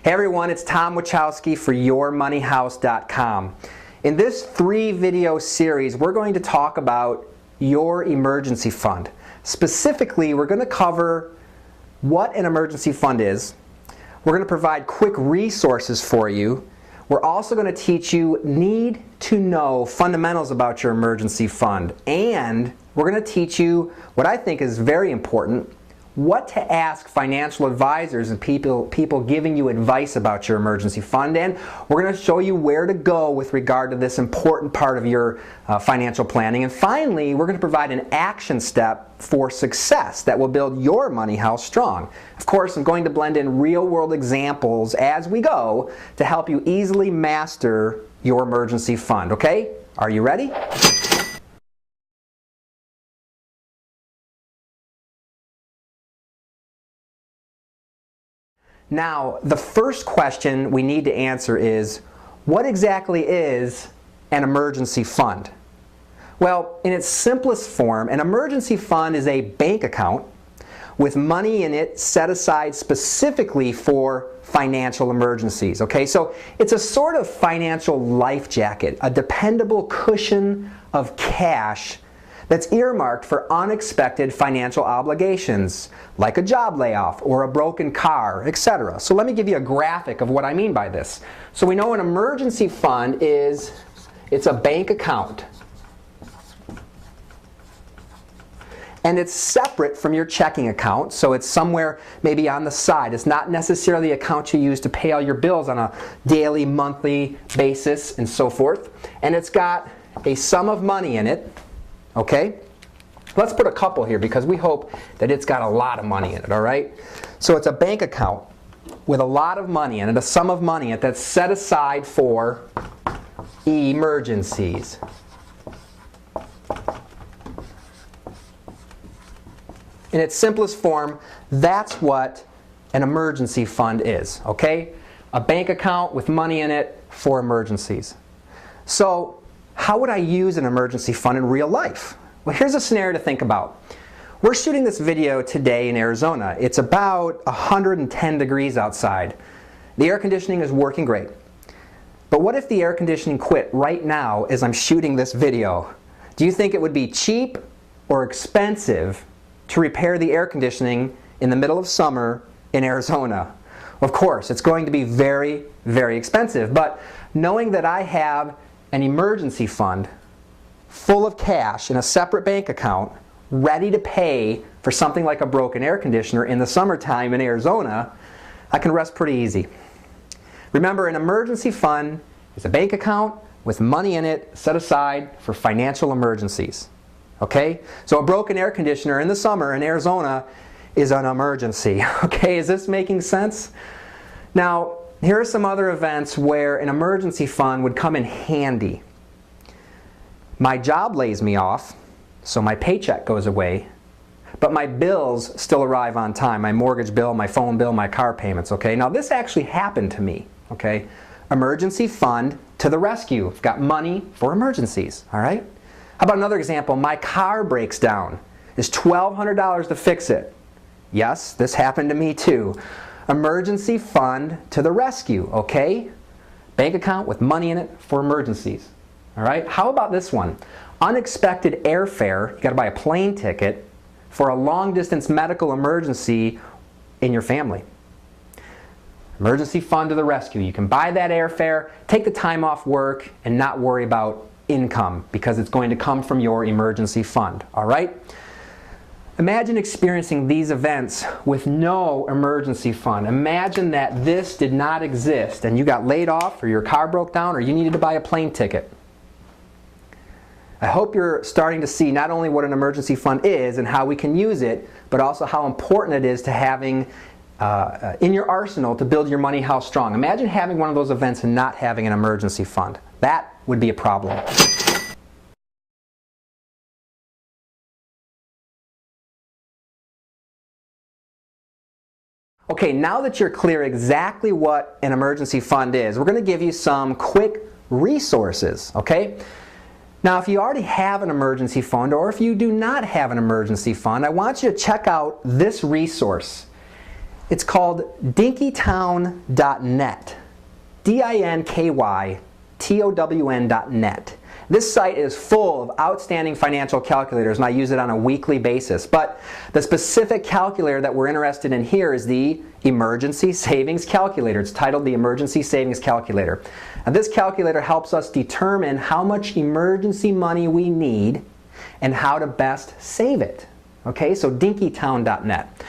Hey everyone, it's Tom Wachowski for YourMoneyHouse.com. In this 3-video series, we're going to talk about your emergency fund. Specifically, we're going to cover what an emergency fund is. We're going to provide quick resources for you. We're also going to teach you need to know fundamentals about your emergency fund. And we're going to teach you what I think is very important, what to ask financial advisors and people giving you advice about your emergency fund, and we're going to show you where to go with regard to this important part of your financial planning. And finally, we're going to provide an action step for success that will build your money house strong. Of course, I'm going to blend in real-world examples as we go to help you easily master your emergency fund. Okay? Are you ready? Now, the first question we need to answer is, what exactly is an emergency fund? Well, in its simplest form, an emergency fund is a bank account with money in it set aside specifically for financial emergencies. Okay, so it's a sort of financial life jacket, a dependable cushion of cash that's earmarked for unexpected financial obligations, like a job layoff or a broken car, etc. So let me give you a graphic of what I mean by this. So we know an emergency fund it's a bank account. And it's separate from your checking account, so it's somewhere maybe on the side. It's not necessarily the account you use to pay all your bills on a daily, monthly basis, and so forth. And it's got a sum of money in it. Okay? Let's put a couple here because we hope that it's got a lot of money in it, all right? So it's a bank account with a lot of money in it, a sum of money in it that's set aside for emergencies. In its simplest form, that's what an emergency fund is, okay? A bank account with money in it for emergencies. So, how would I use an emergency fund in real life? Well, here's a scenario to think about. We're shooting this video today in Arizona. It's about 110 degrees outside. The air conditioning is working great. But what if the air conditioning quit right now as I'm shooting this video? Do you think it would be cheap or expensive to repair the air conditioning in the middle of summer in Arizona? Of course, it's going to be very, very expensive. But knowing that I have an emergency fund full of cash in a separate bank account ready to pay for something like a broken air conditioner in the summertime in Arizona, I can rest pretty easy. Remember, an emergency fund is a bank account with money in it set aside for financial emergencies. Okay? So a broken air conditioner in the summer in Arizona is an emergency. Okay, is this making sense? Now, here are some other events where an emergency fund would come in handy. My job lays me off, so my paycheck goes away, but my bills still arrive on time. My mortgage bill, my phone bill, my car payments, okay? Now this actually happened to me, okay? Emergency fund to the rescue. I've got money for emergencies, all right? How about another example? My car breaks down. It's $1,200 to fix it. Yes, this happened to me too. Emergency fund to the rescue, okay? Bank account with money in it for emergencies, all right? How about this one? Unexpected airfare, you gotta buy a plane ticket for a long-distance medical emergency in your family. Emergency fund to the rescue. You can buy that airfare, take the time off work, and not worry about income because it's going to come from your emergency fund, all right? Imagine experiencing these events with no emergency fund. Imagine that this did not exist and you got laid off or your car broke down or you needed to buy a plane ticket. I hope you're starting to see not only what an emergency fund is and how we can use it, but also how important it is to having in your arsenal to build your money house strong. Imagine having one of those events and not having an emergency fund. That would be a problem. Okay, now that you're clear exactly what an emergency fund is, we're going to give you some quick resources, okay? Now, if you already have an emergency fund, or if you do not have an emergency fund, I want you to check out this resource. It's called dinkytown.net. dinkytown.net. This site is full of outstanding financial calculators, and I use it on a weekly basis. But the specific calculator that we're interested in here is the Emergency Savings Calculator. It's titled the Emergency Savings Calculator. And this calculator helps us determine how much emergency money we need and how to best save it. Okay, so dinkytown.net.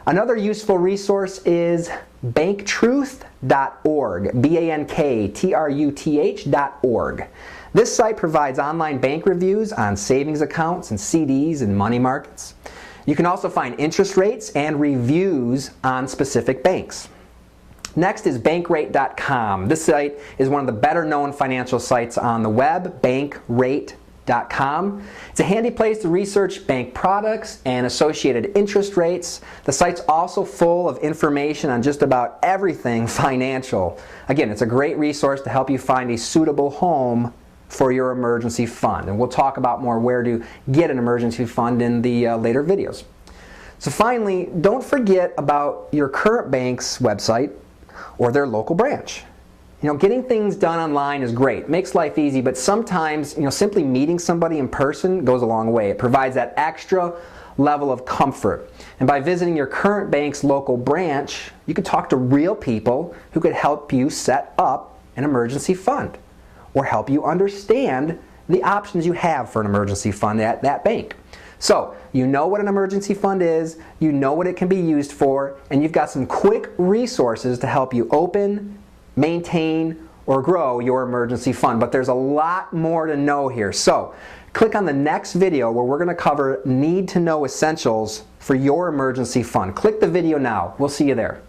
Another useful resource is banktruth.org, banktruth.org. This site provides online bank reviews on savings accounts and CDs and money markets. You can also find interest rates and reviews on specific banks. Next is bankrate.com. This site is one of the better known financial sites on the web, bankrate.com. It's a handy place to research bank products and associated interest rates. The site's also full of information on just about everything financial. Again, it's a great resource to help you find a suitable home for your emergency fund. And we'll talk about more where to get an emergency fund in the later videos. So finally, don't forget about your current bank's website or their local branch. You know, getting things done online is great, makes life easy, but sometimes, simply meeting somebody in person goes a long way. It provides that extra level of comfort. And by visiting your current bank's local branch, you can talk to real people who could help you set up an emergency fund or help you understand the options you have for an emergency fund at that bank. So, you know what an emergency fund is, you know what it can be used for, and you've got some quick resources to help you open, maintain, or grow your emergency fund. But there's a lot more to know here. So, click on the next video where we're going to cover need to know essentials for your emergency fund. Click the video now. We'll see you there.